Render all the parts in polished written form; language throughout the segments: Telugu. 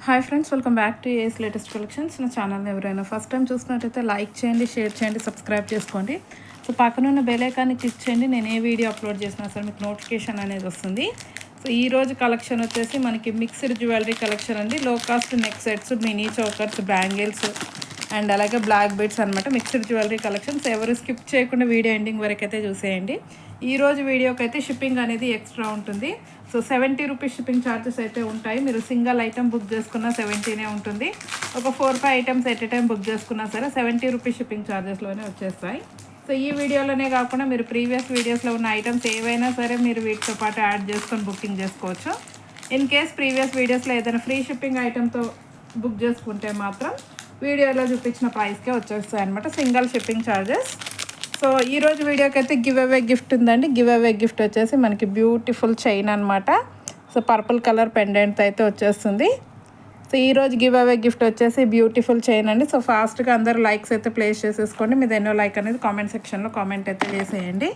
Hi friends, welcome back to AS latest collections. నా ఛానల్ని ఎవరైనా ఫస్ట్ టైం చూసినట్టయితే లైక్ చేయండి, షేర్ చేయండి, సబ్స్క్రైబ్ చేసుకోండి. సో పక్కన ఉన్న బెల్ ఐకాన్ని క్లిక్ చేయండి. నేను ఏ వీడియో అప్లోడ్ చేసినా సరే మీకు నోటిఫికేషన్ అనేది వస్తుంది. సో ఈరోజు కలెక్షన్ వచ్చేసి మనకి మిక్స్డ్ జ్యువెలరీ కలెక్షన్ అండి. లో cost neck sets, mini chokers, bangles and అలాగే బ్లాక్ బీడ్స్ అనమాట. Mixed jewellery collections. ఎవరు స్కిప్ చేయకుండా వీడియో ఎండింగ్ వరకు అయితే చూసేయండి. ఈరోజు వీడియోకి అయితే షిప్పింగ్ అనేది ఎక్స్ట్రా ఉంటుంది. సో 70 రూపీస్ షిప్పింగ్ ఛార్జెస్ అయితే ఉంటాయి. మీరు సింగిల్ ఐటమ్ బుక్ చేసుకున్నా 70నే ఉంటుంది. ఒక 4-5 items at a time book చేసుకున్నా సరే 70 రూపీస్ షిప్పింగ్ ఛార్జెస్లోనే వచ్చేస్తాయి. సో ఈ వీడియోలోనే కాకుండా మీరు ప్రీవియస్ వీడియోస్లో ఉన్న ఐటమ్స్ ఏవైనా సరే మీరు వీటితో పాటు యాడ్ చేసుకొని బుకింగ్ చేసుకోవచ్చు. ఇన్ కేస్ ప్రీవియస్ వీడియోస్లో ఏదైనా ఫ్రీ షిప్పింగ్ ఐటమ్తో బుక్ చేసుకుంటే మాత్రం వీడియోలో చూపించిన ప్రైస్కే వచ్చేస్తాయి అనమాట, సింగిల్ షిప్పింగ్ ఛార్జెస్. సో ఈరోజు వీడియోకి అయితే గివ్ అవే గిఫ్ట్ ఉందండి. గివ్ అవే గిఫ్ట్ వచ్చేసి మనకి బ్యూటిఫుల్ చైన్ అనమాట. సో పర్పుల్ కలర్ పెండెంట్ అయితే వచ్చేస్తుంది. సో ఈరోజు గివ్ అవే గిఫ్ట్ వచ్చేసి బ్యూటిఫుల్ చైన్ అండి. సో ఫాస్ట్గా అందరూ లైక్స్ అయితే ప్లేస్ చేసేసుకోండి. మీది ఎన్నో లైక్ అనేది కామెంట్ సెక్షన్లో కామెంట్ అయితే చేసేయండి.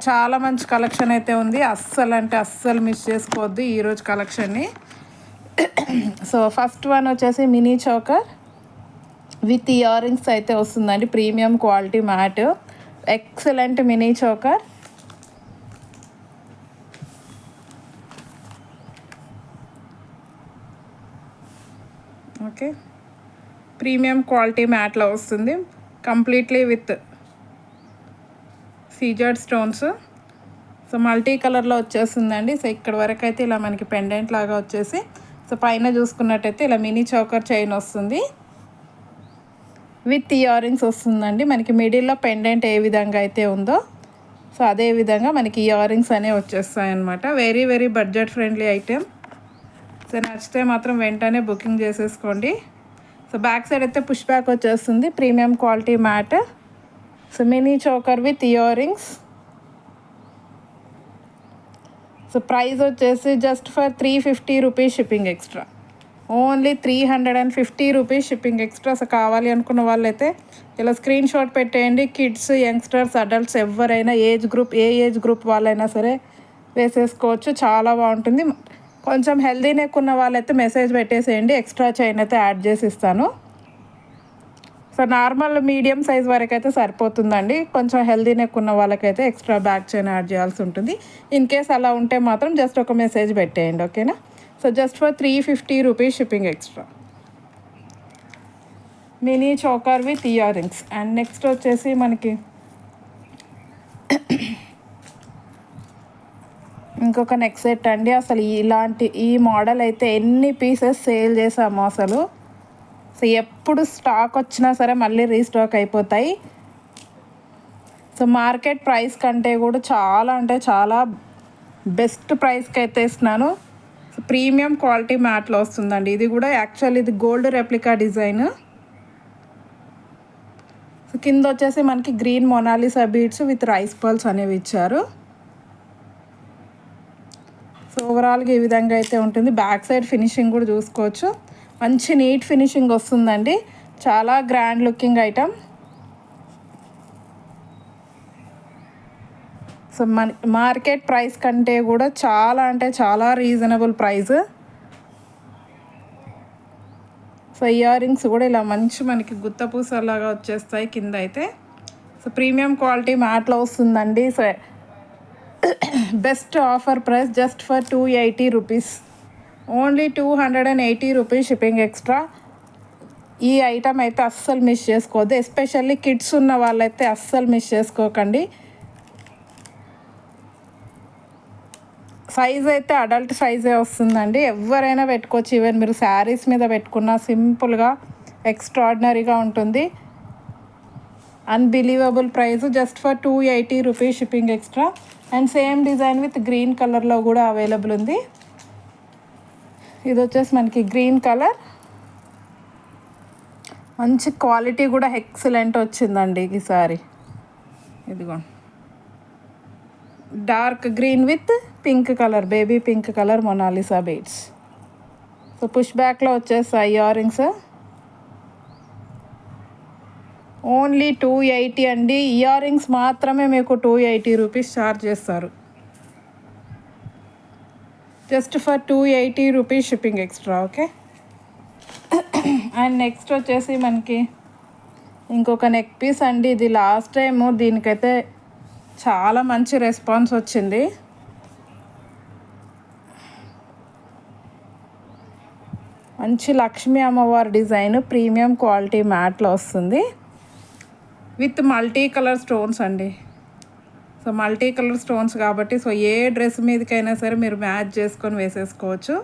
చాలా మంచి కలెక్షన్ అయితే ఉంది. అస్సలు మిస్ చేసుకోవద్దు ఈరోజు కలెక్షన్ని. సో ఫస్ట్ వన్ వచ్చేసి mini choker with earrings అయితే వస్తుందండి. Premium quality matte, excellent mini choker. Okay, premium quality మ్యాట్లో వస్తుంది, కంప్లీట్లీ విత్ సీజర్డ్ స్టోన్స్. సో మల్టీ కలర్లో వచ్చేస్తుందండి. సో ఇక్కడ వరకు అయితే ఇలా మనకి పెండెంట్ లాగా వచ్చేసి, సో పైన చూసుకున్నట్టయితే ఇలా మినీ చోకర్ చైన్ వస్తుంది విత్ ఇయర్ రింగ్స్ వస్తుందండి. మనకి మిడిల్లో పెండెంట్ ఏ విధంగా అయితే ఉందో సో అదే విధంగా మనకి ఇయర్ రింగ్స్ అనేవి వచ్చేస్తాయి అన్నమాట. Very budget friendly item. So నచ్చితే మాత్రం వెంటనే బుకింగ్ చేసేసుకోండి. సో బ్యాక్ సైడ్ అయితే పుష్ బ్యాక్ వచ్చేస్తుంది, premium quality matte. So mini choker with earrings. So price వచ్చేసి just for 350 rupees shipping extra. Only 350 rupees shipping extra. So కావాలి అనుకున్న వాళ్ళైతే ఇలా స్క్రీన్ షాట్ పెట్టేయండి. కిడ్స్, యంగ్స్టర్స్, అడల్ట్స్ ఎవరైనా ఏ ఏజ్ గ్రూప్ వాళ్ళైనా సరే వేసేసుకోవచ్చు. చాలా బాగుంటుంది. కొంచెం హెల్దీ నెక్ ఉన్న వాళ్ళైతే మెసేజ్ పెట్టేసేయండి, ఎక్స్ట్రా చైన్ అయితే యాడ్ చేసి ఇస్తాను. సో నార్మల్ మీడియం సైజ్ వరకు అయితే సరిపోతుందండి. కొంచెం హెల్దీ నెక్ ఉన్న వాళ్ళకైతే ఎక్స్ట్రా బ్యాక్ చైన్ యాడ్ చేయాల్సి ఉంటుంది. ఇన్ కేస్ అలా ఉంటే మాత్రం జస్ట్ ఒక మెసేజ్ పెట్టేయండి, ఓకేనా. So just for 350 rupees shipping extra. Mini choker with ear rings. And next వచ్చేసి మనకి ఇంకొక నెక్ సెట్ అండి. అసలు ఈ మోడల్ అయితే ఎన్ని పీసెస్ సేల్ చేసాము అసలు. సో ఎప్పుడు స్టాక్ వచ్చినా సరే మళ్ళీ రీస్టాక్ అయిపోతాయి. సో మార్కెట్ ప్రైస్ కంటే కూడా చాలా బెస్ట్ ప్రైస్కి అయితే ఇస్తున్నాను. సో ప్రీమియం క్వాలిటీ మ్యాట్లో వస్తుందండి. ఇది కూడా యాక్చువల్లీ ఇది గోల్డ్ రెప్లికా డిజైన్. సో కింద వచ్చేసి మనకి green Mona Lisa beads with rice pearls అనేవి ఇచ్చారు. సో ఓవరాల్గా ఈ విధంగా అయితే ఉంటుంది. బ్యాక్ సైడ్ ఫినిషింగ్ కూడా చూసుకోవచ్చు. మంచి నీట్ ఫినిషింగ్ వస్తుందండి. చాలా grand looking item. So market price కంటే కూడా చాలా reasonable price. So ear rings కూడా ఇలా మనకి గుత్తపూసలాగా వచ్చేస్తాయి కింద అయితే. సో ప్రీమియం క్వాలిటీ మ్యాట్లో వస్తుందండి. So best offer price just for 280 rupees. Only 280 rupees shipping extra. ఈ ఐటమ్ అయితే అస్సలు మిస్ చేసుకోవద్దు. ఎస్పెషల్లీ కిడ్స్ ఉన్న వాళ్ళైతే అస్సలు మిస్ చేసుకోకండి. సైజ్ అయితే అడల్ట్ సైజే వస్తుందండి. ఎవరైనా పెట్టుకోవచ్చు. ఈవెన్ మీరు శారీస్ మీద పెట్టుకున్న సింపుల్గా ఎక్స్ట్రాడినరీగా ఉంటుంది. Unbelievable price just for 280 rupees shipping extra. And same design with green కలర్లో కూడా అవైలబుల్ ఉంది. ఇది వచ్చేసి మనకి గ్రీన్ కలర్. మంచి క్వాలిటీ కూడా ఎక్సలెంట్ వచ్చిందండి ఈసారి. ఇదిగో dark green with pink colour, baby pink colour Mona Lisa beads. So push బ్యాక్లో వచ్చేస్తాయి ఇయర్ రింగ్స్. ఓన్లీ 280 అండి. ఇయర్ రింగ్స్ మాత్రమే మీకు 280 రూపీస్ ఛార్జ్ చేస్తారు. Just for 280 rupees shipping extra. Okay. And next వచ్చేసి మనకి ఇంకొక నెక్ పీస్ అండి. ఇది లాస్ట్ టైము దీనికైతే చాలా మంచి రెస్పాన్స్ వచ్చింది. మంచి లక్ష్మీ అమ్మవారి డిజైన్ ప్రీమియం క్వాలిటీ మ్యాట్లో వస్తుంది విత్ మల్టీ కలర్ స్టోన్స్ అండి. సో మల్టీ కలర్ స్టోన్స్ కాబట్టి సో ఏ డ్రెస్ మీదకైనా సరే మీరు మ్యాచ్ చేసుకొని వేసేసుకోవచ్చు.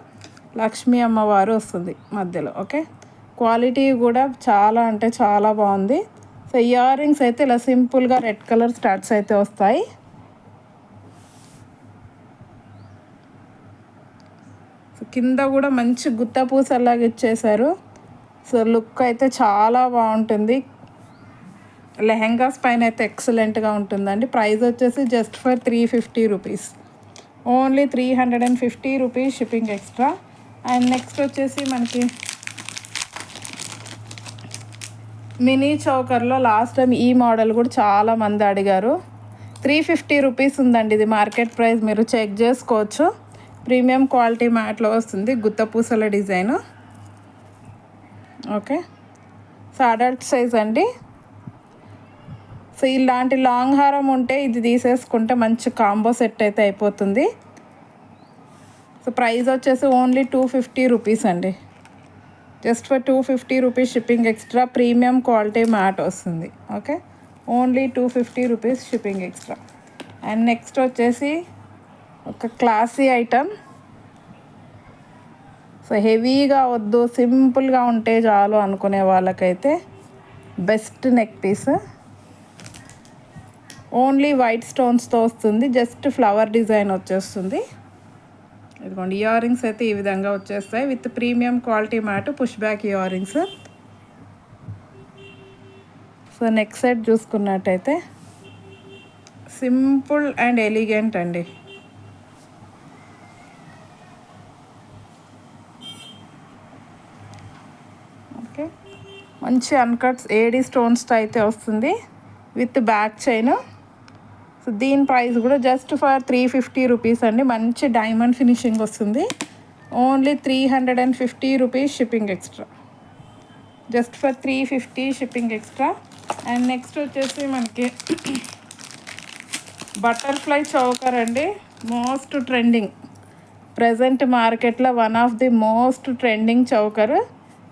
లక్ష్మీ అమ్మవారు వస్తుంది మధ్యలో. ఓకే. క్వాలిటీ కూడా చాలా అంటే చాలా బాగుంది. సో ఇయర్ రింగ్స్ అయితే ఇలా సింపుల్గా రెడ్ కలర్ స్టార్ట్స్ అయితే వస్తాయి. సో కింద కూడా మంచి గుత్త పూసలాగా ఇచ్చేసారు. సో లుక్ అయితే చాలా బాగుంటుంది. లెహెంగాస్ పైన అయితే ఎక్సలెంట్గా ఉంటుందండి. ప్రైస్ వచ్చేసి just for 350 rupees. Only 350 rupees shipping extra. And next వచ్చేసి మనకి మినీ చౌకర్లో లాస్ట్ టైం ఈ మోడల్ కూడా చాలా మంది అడిగారు. 350 రూపీస్ ఉందండి. ఇది మార్కెట్ ప్రైస్ మీరు చెక్ చేసుకోవచ్చు. ప్రీమియం క్వాలిటీ మ్యాట్లో వస్తుంది గుత్త పూసల design. Okay. So adult size అండి. సో ఇలాంటి లాంగ్ హారం ఉంటే ఇది తీసేసుకుంటే మంచి కాంబో సెట్ అయితే అయిపోతుంది. సో ప్రైస్ వచ్చేసి ఓన్లీ 250 రూపీస్ అండి. Just for 250 rupees shipping extra. Premium quality matte వస్తుంది. Okay. Only 250 rupees shipping extra. And next వచ్చేసి ఒక క్లాసీ ఐటమ్. సో హెవీగా వద్దు, సింపుల్గా ఉంటే చాలు అనుకునే వాళ్ళకైతే best neck piece. Only white స్టోన్స్తో వస్తుంది. జస్ట్ ఫ్లవర్ డిజైన్ వచ్చేస్తుంది. ఇదిగోండి ఇయర్ రింగ్స్ అయితే ఈ విధంగా వచ్చేస్తాయి with premium quality mat push back ear rings. So neck set చూసుకున్నట్టయితే సింపుల్ అండ్ ఎలిగెంట్ అండి. ఓకే. మంచి అన్కట్స్ ఏడీ స్టోన్స్తో అయితే వస్తుంది విత్ బ్యాక్ చైన్. సో దీని ప్రైస్ కూడా జస్ట్ ఫర్ 350 రూపీస్ అండి. మంచి డైమండ్ ఫినిషింగ్ వస్తుంది. Only 350 rupees shipping extra. Just for 350 shipping extra. And next వచ్చేసి మనకి బటర్ఫ్లై చౌకర్ అండి. మోస్ట్ ట్రెండింగ్ ప్రజెంట్ మార్కెట్లో one of the most trending choker.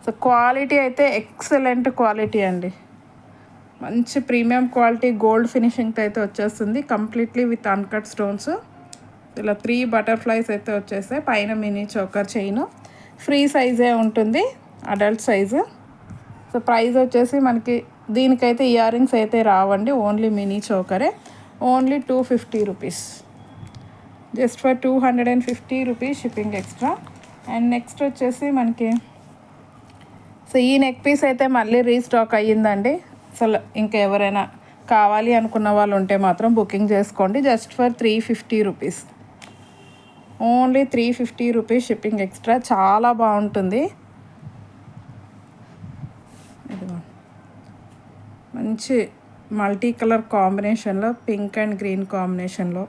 So quality అయితే ఎక్సలెంట్ క్వాలిటీ అండి. మంచి ప్రీమియం క్వాలిటీ గోల్డ్ ఫినిషింగ్తో అయితే వచ్చేస్తుంది కంప్లీట్లీ విత్ అన్కట్ స్టోన్స్. ఇలా 3 బటర్ఫ్లైస్ అయితే వచ్చేస్తాయి. పైన మినీ చోకర్ చైన్. ఫ్రీ సైజే ఉంటుంది, అడల్ట్ సైజు. సో ప్రైస్ వచ్చేసి మనకి దీనికైతే ఇయర్ రింగ్స్ అయితే రావండి. ఓన్లీ మినీ చోకరే. Only 250 rupees. Just for 250 rupees shipping extra. And next వచ్చేసి మనకి సో ఈ నెక్ పీస్ అయితే మళ్ళీ రీస్టాక్ అయ్యిందండి. అసలు ఇంకా ఎవరైనా కావాలి అనుకున్న వాళ్ళు ఉంటే మాత్రం బుకింగ్ చేసుకోండి. Just for 350 rupees. Only 350 rupees shipping extra. చాలా బాగుంటుంది. మంచి మల్టీ కలర్ కాంబినేషన్లో పింక్ అండ్ గ్రీన్ కాంబినేషన్లో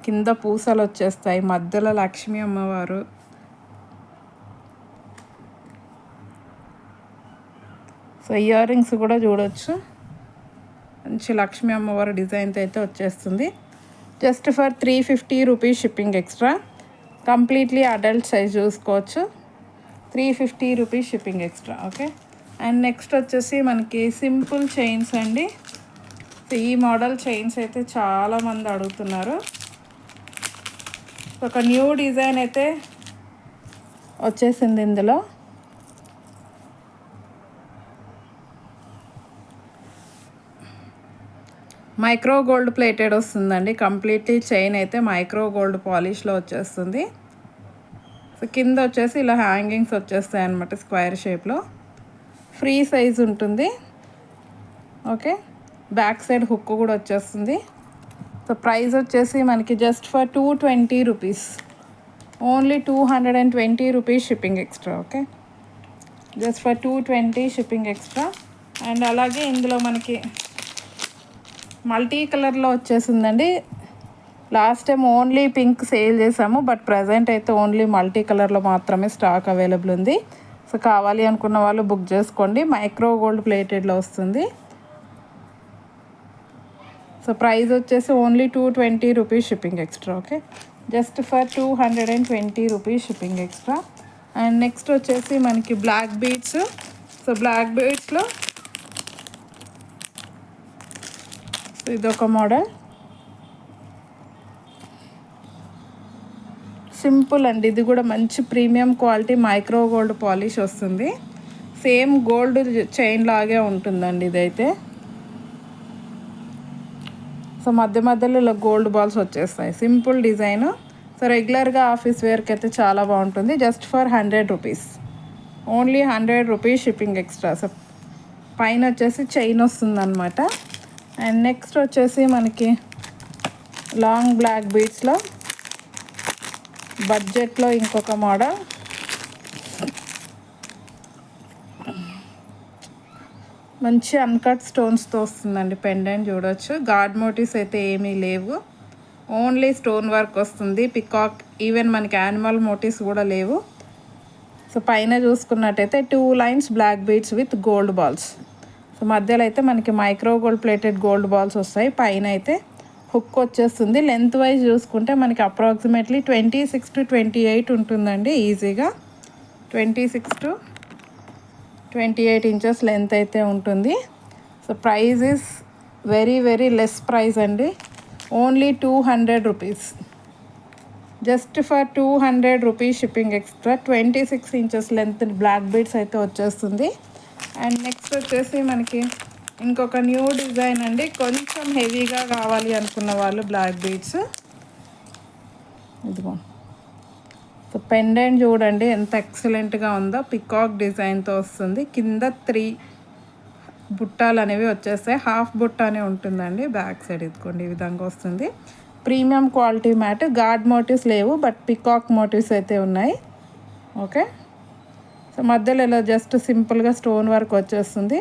కింద పూసలు వచ్చేస్తాయి. మధ్యలో లక్ష్మీ అమ్మవారు. సో ఇయర్ రింగ్స్ కూడా చూడవచ్చు. మంచి లక్ష్మీ అమ్మవారి డిజైన్తో అయితే వచ్చేస్తుంది. Just for 350 rupees shipping extra. Completely adult size చూసుకోవచ్చు. 350 rupees shipping extra. Okay. And next వచ్చేసి మనకి సింపుల్ చైన్స్ అండి. సో ఈ మోడల్ చైన్స్ అయితే చాలామంది అడుగుతున్నారు. ఒక న్యూ డిజైన్ అయితే వచ్చేసింది ఇందులో. మైక్రో గోల్డ్ ప్లేటెడ్ వస్తుందండి. కంప్లీట్లీ చైన్ అయితే మైక్రో గోల్డ్ పాలిష్లో వచ్చేస్తుంది. సో కింద వచ్చేసి ఇలా హ్యాంగింగ్స్ వచ్చేస్తాయి అన్నమాట స్క్వేర్ షేప్లో. ఫ్రీ సైజ్ ఉంటుంది. ఓకే. బ్యాక్ సైడ్ హుక్ కూడా వచ్చేస్తుంది. సో ప్రైస్ వచ్చేసి మనకి just for 220 rupees. Only 220 rupees shipping extra. Okay. Just for 220 shipping extra. And అలాగే ఇందులో మనకి మల్టీ కలర్లో వచ్చేసిందండి. Last time only pink sale చేసాము, బట్ ప్రజెంట్ అయితే ఓన్లీ మల్టీ కలర్లో మాత్రమే స్టాక్ అవైలబుల్ ఉంది. సో కావాలి అనుకున్న వాళ్ళు బుక్ చేసుకోండి. మైక్రో గోల్డ్ ప్లేటెడ్లో వస్తుంది. సో ప్రైస్ వచ్చేసి only 220 rupees shipping extra. Okay, just for 220 rupees shipping extra. And next వచ్చేసి మనకి బ్లాక్ బీడ్స్. సో బ్లాక్ బీడ్స్లో ఇదొక మోడల్, సింపుల్ అండి. ఇది కూడా మంచి premium quality micro gold polish వస్తుంది. సేమ్ గోల్డ్ చైన్ లాగే ఉంటుందండి ఇదైతే. సో మధ్య మధ్యలో ఇలా గోల్డ్ బాల్స్ వచ్చేస్తాయి. Simple design. సో రెగ్యులర్గా ఆఫీస్ వేర్కి అయితే చాలా బాగుంటుంది. Just for 100 rupees, only 100 rupees shipping extra. So పైన వచ్చేసి చైన్ వస్తుంది అనమాట. అండ్ నెక్స్ట్ వచ్చేసి మనకి లాంగ్ బ్లాక్ బీడ్స్లో బడ్జెట్లో ఇంకొక మోడల్. మంచి అన్కట్ స్టోన్స్తో వస్తుందండి. పెండెంట్ చూడవచ్చు. గాడ్ మోటివ్స్ అయితే ఏమీ లేవు, ఓన్లీ స్టోన్ వర్క్ వస్తుంది. పికాక్, ఈవెన్ మనకి యానిమల్ మోటివ్స్ కూడా లేవు. సో పైన చూసుకున్నట్టయితే 2 lines black beads with gold balls. So మధ్యలో అయితే మనకి micro gold plated gold balls వస్తాయి. పైన అయితే హుక్ వచ్చేస్తుంది. లెంత్ వైజ్ చూసుకుంటే మనకి అప్రాక్సిమేట్లీ 26 to 28 ఉంటుందండి. ఈజీగా 26 to 28 ఇంచెస్ లెంత్ అయితే ఉంటుంది. So price is very very less price అండి, only 200 rupees. Just for 200 rupees shipping extra. 26 inches length black beads అయితే వచ్చేస్తుంది. అండ్ నెక్స్ట్ వచ్చేసి మనకి ఇంకొక న్యూ డిజైన్ అండి. కొంచెం హెవీగా కావాలి అనుకున్న వాళ్ళు బ్లాక్ బీడ్స్. ఇదిగో. సో పెండెంట్ చూడండి ఎంత ఎక్సలెంట్గా ఉందో. పికాక్ డిజైన్తో వస్తుంది. కింద 3 బుట్టాలు అనేవి వచ్చేస్తాయి. హాఫ్ బుట్ట అనే ఉంటుందండి బ్యాక్ సైడ్. ఇదిగోండి ఈ విధంగా వస్తుంది. Premium quality matte. God motifs లేవు, బట్ పికాక్ మోటివ్స్ అయితే ఉన్నాయి. ఓకే, సో మధ్యలో ఇలా జస్ట్ సింపుల్గా స్టోన్ వర్క్ వచ్చేస్తుంది.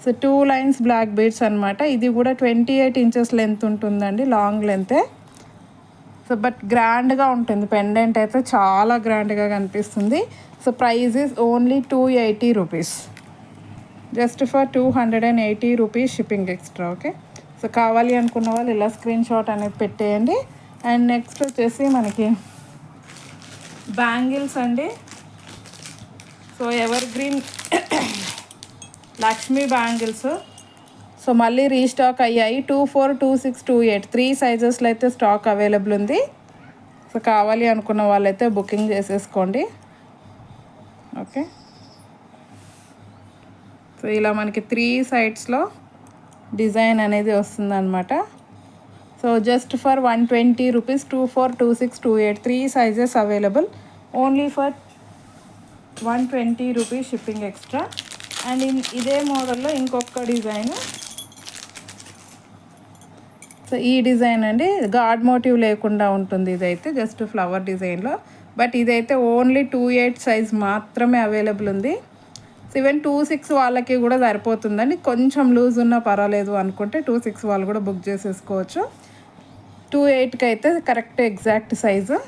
సో 2 లైన్స్ బ్లాక్ బీడ్స్ అనమాట. ఇది కూడా 28 ఇంచెస్ లెంత్ ఉంటుందండి, లాంగ్ లెంతే. సో బట్ గ్రాండ్గా ఉంటుంది. పెండెంట్ అయితే చాలా గ్రాండ్గా కనిపిస్తుంది. So price is only 280 rupees. Just for 280 rupees shipping extra. Okay, so కావాలి అనుకున్న వాళ్ళు ఇలా స్క్రీన్ షాట్ అనేది పెట్టేయండి. అండ్ నెక్స్ట్ వచ్చేసి మనకి బ్యాంగిల్స్ అండి. So ever green Lakshmi bangles. So మళ్ళీ రీస్టాక్ అయ్యాయి. 24, 26, 28 3 సైజెస్లో అయితే స్టాక్ అవైలబుల్ ఉంది. సో కావాలి అనుకున్న వాళ్ళైతే బుకింగ్ చేసేసుకోండి. ఓకే, సో ఇలా మనకి 3 సైడ్స్లో డిజైన్ అనేది వస్తుందన్నమాట. So just for 120 rupees. 24, 26, 28 3 sizes available, only for 120 rupees shipping extra. And ఇదే మోడల్లో ఇంకొక డిజైన్. సో ఈ డిజైన్ అండి గాడ్ మోటివ్ లేకుండా ఉంటుంది. ఇదైతే జస్ట్ ఫ్లవర్ డిజైన్లో, బట్ ఇదైతే ఓన్లీ 28 సైజ్ మాత్రమే అవైలబుల్ ఉంది. ఈవెన్ 26 వాళ్ళకి కూడా సరిపోతుందండి. కొంచెం లూజ్ ఉన్నా పర్వాలేదు అనుకుంటే 26 వాళ్ళు కూడా బుక్ చేసేసుకోవచ్చు. 28కి అయితే correct exact size.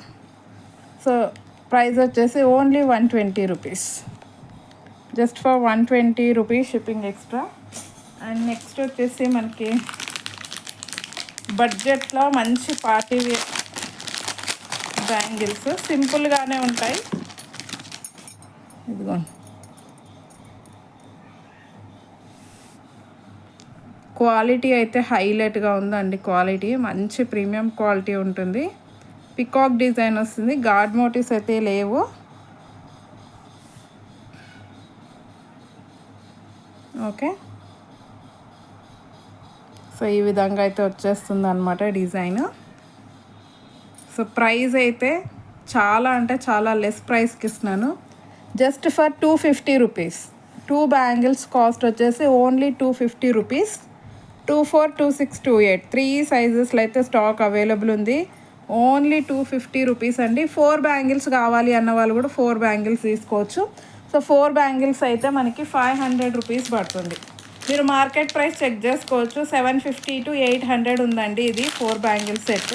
So price వచ్చేసి only 120 rupees. Just for 120 rupees shipping extra. And next వచ్చేసి మనకి బడ్జెట్లో మంచి పార్టీ వేర్ బ్యాంగిల్స్. సింపుల్గానే ఉంటాయి. ఇదిగో క్వాలిటీ అయితే హైలైట్గా ఉందండి. క్వాలిటీ మంచి ప్రీమియం క్వాలిటీ ఉంటుంది. పికాక్ డిజైన్ వస్తుంది. గాడ్ మోటివ్స్ అయితే లేవు. ఓకే, సో ఈ విధంగా అయితే వచ్చేస్తుంది అనమాట డిజైన్. సో ప్రైస్ అయితే చాలా అంటే చాలా లెస్ ప్రైస్కి ఇస్తున్నాను. Just for 250 rupees. 2 bangles cost వచ్చేసి ఓన్లీ 250 రూపీస్. 24, 26, 28 3 సైజెస్లో అయితే స్టాక్ అవైలబుల్ ఉంది. ఓన్లీ 250 రూపీస్ అండి. 4 బ్యాంగిల్స్ కావాలి అన్న వాళ్ళు కూడా 4 బ్యాంగిల్స్ తీసుకోవచ్చు. సో 4 బ్యాంగిల్స్ అయితే మనకి 500 రూపీస్ పడుతుంది. మీరు మార్కెట్ ప్రైస్ చెక్ చేసుకోవచ్చు. 750 to 800 ఉందండి ఇది 4 bangles set.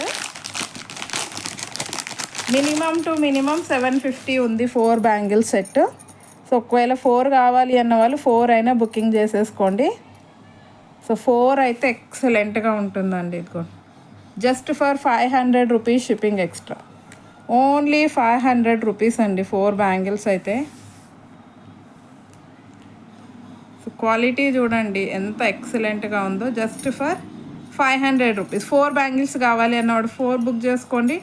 Minimum to minimum 750 ఉంది 4 బ్యాంగిల్స్ సెట్. సో ఒకవేళ 4 కావాలి అన్న వాళ్ళు 4 అయినా బుకింగ్ చేసేసుకోండి. సో 4 అయితే ఎక్సలెంట్గా ఉంటుందండి. ఇదిగో just for 500 rupees shipping extra. Only 500 rupees అండి 4 బ్యాంగిల్స్ అయితే. సో క్వాలిటీ చూడండి ఎంత ఎక్సలెంట్గా ఉందో. Just for 500 rupees. 4 బ్యాంగిల్స్ కావాలి అన్నవాడు 4 బుక్ చేసుకోండి.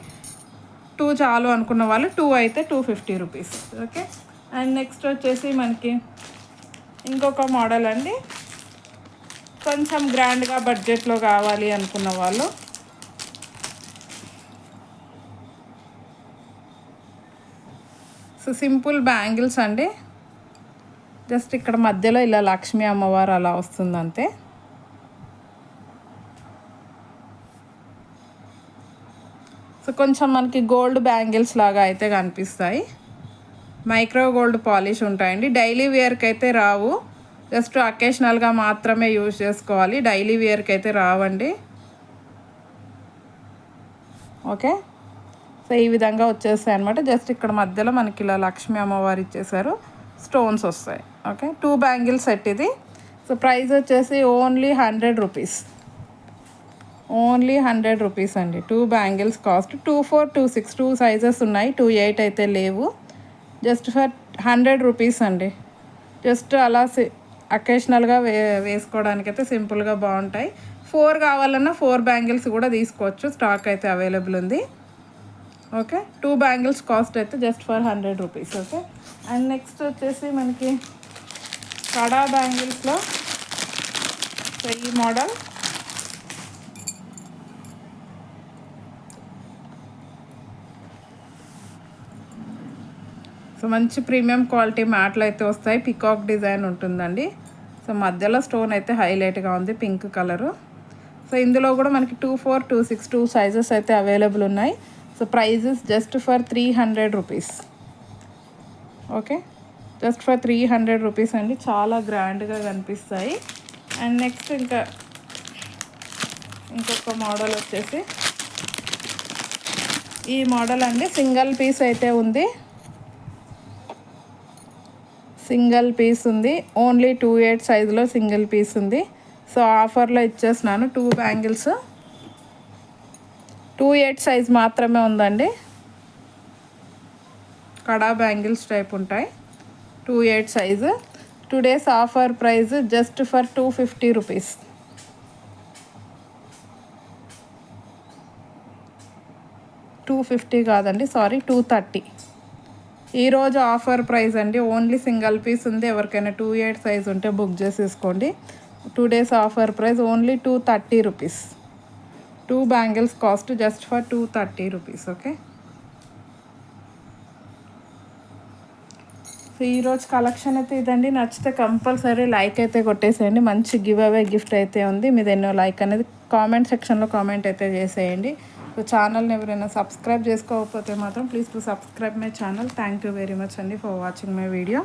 2 చాలు అనుకున్న వాళ్ళు 2 అయితే 250 రూపీస్. ఓకే. అండ్ నెక్స్ట్ వచ్చేసి మనకి ఇంకొక మోడల్ అండి. కొంచెం గ్రాండ్గా బడ్జెట్లో కావాలి అనుకున్న వాళ్ళు సో సింపుల్ బ్యాంగిల్స్ అండి. జస్ట్ ఇక్కడ మధ్యలో ఇలా లక్ష్మీ అమ్మవారు అలా వస్తుంది అంతే. సో కొంచెం మనకి గోల్డ్ బ్యాంగిల్స్ లాగా అయితే కనిపిస్తాయి. మైక్రో గోల్డ్ పాలిష్ ఉంటాయండి. డైలీ వేర్కి అయితే రావు, జస్ట్ అకేషనల్గా మాత్రమే యూజ్ చేసుకోవాలి. డైలీ వేర్కి అయితే రావండి. ఓకే. సో ఈ విధంగా వచ్చేస్తాయి అనమాట. జస్ట్ ఇక్కడ మధ్యలో మనకి ఇలా లక్ష్మీ అమ్మవారు ఇచ్చేసారు, స్టోన్స్ వస్తాయి. ఓకే. 2 బ్యాంగిల్ సెట్ ఇది. సో ప్రైస్ వచ్చేసి ఓన్లీ 100 రూపీస్. ఓన్లీ 100 రూపీస్ అండి. 2 బ్యాంగిల్స్ కాస్ట్ 24, 26 2 సైజెస్ ఉన్నాయి. 28 అయితే లేవు. జస్ట్ ఫర్ 100 రూపీస్ అండి. జస్ట్ అలా అకేషనల్గా వేసుకోవడానికైతే సింపుల్గా బాగుంటాయి. 4 కావాలన్నా 4 బ్యాంగిల్స్ కూడా తీసుకోవచ్చు, స్టాక్ అయితే అవైలబుల్ ఉంది. ఓకే. 2 బ్యాంగిల్స్ కాస్ట్ అయితే just for 100 rupees. Okay. And next వచ్చేసి మనకి కడా బ్యాంగిల్స్లో సో ఈ మోడల్ సో మంచి ప్రీమియం క్వాలిటీ మ్యాట్లు అయితే వస్తాయి. పికాక్ డిజైన్ ఉంటుందండి. సో మధ్యలో స్టోన్ అయితే హైలైట్గా ఉంది, పింక్ కలరు. సో ఇందులో కూడా మనకి 24, 26 2 సైజెస్ అయితే అవైలబుల్ ఉన్నాయి. So prices just for 300 rupees. Okay. Just for 300 rupees అండి. చాలా గ్రాండ్గా కనిపిస్తాయి. అండ్ నెక్స్ట్ ఇంకొక మోడల్ వచ్చేసి ఈ మోడల్ అండి. సింగిల్ పీస్ అయితే ఉంది. సింగిల్ పీస్ ఉంది. ఓన్లీ 28 సైజులో సింగిల్ పీస్ ఉంది. సో ఆఫర్లో ఇచ్చేస్తున్నాను. 2 బ్యాంగిల్స్ 28 సైజ్ మాత్రమే ఉందండి. కడా బ్యాంగిల్స్ టైప్ ఉంటాయి. 28 size. Today's offer price just for 250 rupees. 250 కాదండి, సారీ 230. ఈరోజు ఆఫర్ ప్రైస్ అండి. ఓన్లీ సింగిల్ పీస్ ఉంది. ఎవరికైనా 28 సైజ్ ఉంటే బుక్ చేసేసుకోండి. 2 days offer price only 230 rupees. 2 bangles cost just for 230 rupees. Okay. So ఈరోజు కలెక్షన్ అయితే ఇదండి. నచ్చితే కంపల్సరీ లైక్ అయితే కొట్టేసేయండి. మంచి గివ్ అవే గిఫ్ట్ అయితే ఉంది. మీది ఎన్నో లైక్ అనేది కామెంట్ సెక్షన్లో కామెంట్ అయితే చేసేయండి. సో ఛానల్ని ఎవరైనా సబ్స్క్రైబ్ చేసుకోకపోతే మాత్రం please to subscribe my channel. Thank you very much అండి ఫర్ వాచింగ్ మై వీడియో.